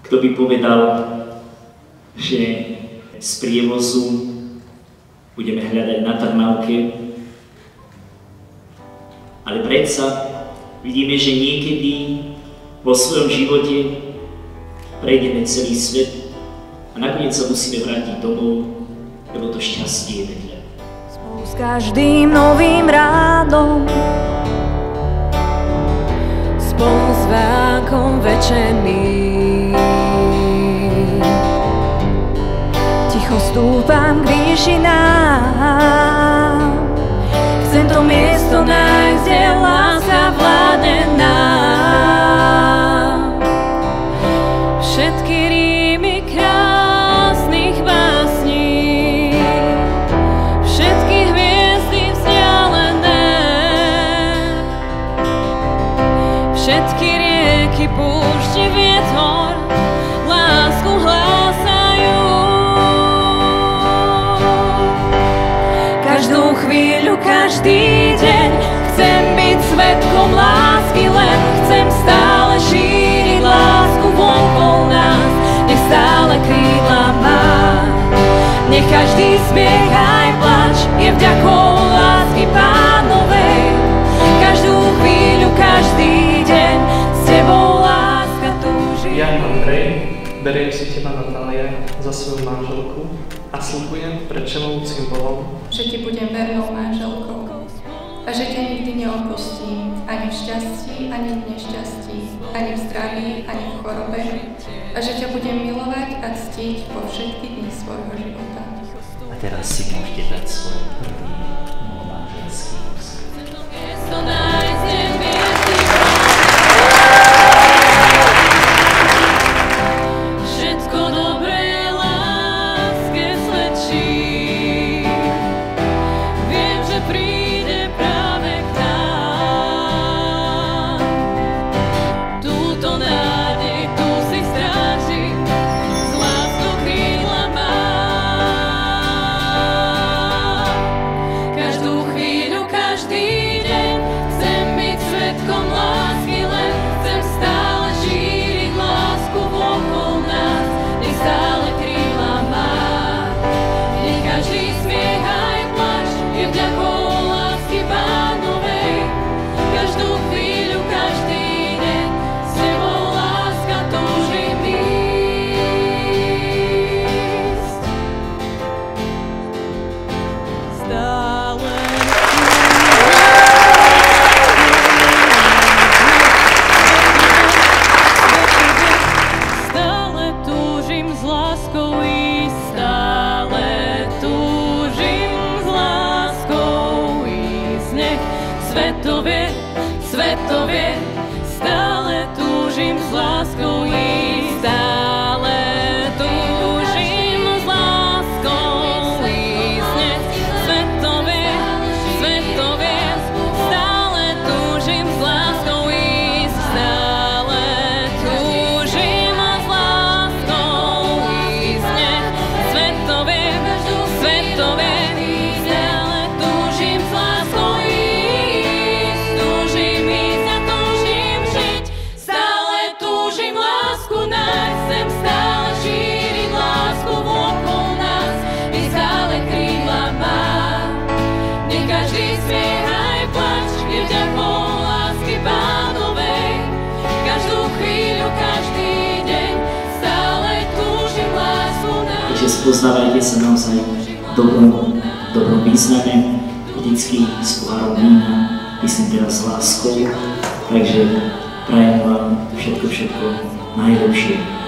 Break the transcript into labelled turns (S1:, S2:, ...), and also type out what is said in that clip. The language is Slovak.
S1: Kto by povedal, že z prievozu budeme hľadať na Trnavke, ale predsa vidíme, že niekedy vo svojom živote prejdeme celý svet a nakoniec sa musíme vrátiť domov, lebo to šťastie je vedľa.
S2: Spolu s každým novým rádom, spolu s vákom večerným, ticho stúpam k výšinám. Chcem to miesto nájsť, kde láska vládne nám. Všetky rímy krásnych básní, všetky hviezdy vzdialené, všetky rieky, púšti, vietor, lásku hlásajú. Každú chvíľu, každý deň chcem byť svedkom lásky, len chcem stále šíriť lásku okolo nás. Nech stále krídla má, nech každý smiech aj plač je vďakou lásky Pánovej. Každú chvíľu, každý deň s tebou láska túži.
S3: Ja, Andrej, beriem si teba, Natália, za svoju manželku a sľubujem pred všemovúcim Bohom,
S4: že ti budem vernou manželkou a že ťa nikdy neopustím, ani v šťastí, ani v nešťastí, ani v zdraví, ani v chorobe, a že ťa budem milovať a ctiť po všetky dni svojho života.
S1: A teraz si môžete dať svoj prvý manželský úsek.
S2: Svetovie, stále túžim s láskou ísť, stále túžim s láskou ísť. Svetovie, svetovie, stále túžim s láskou ísť, stále túžim s láskou ísť. Svetovie, svetovie,
S1: spoznávajte sa naozaj v dobrom význame, vždycky s pohárom vína, myslím teraz s láskou, takže prajem vám všetko najlepšie.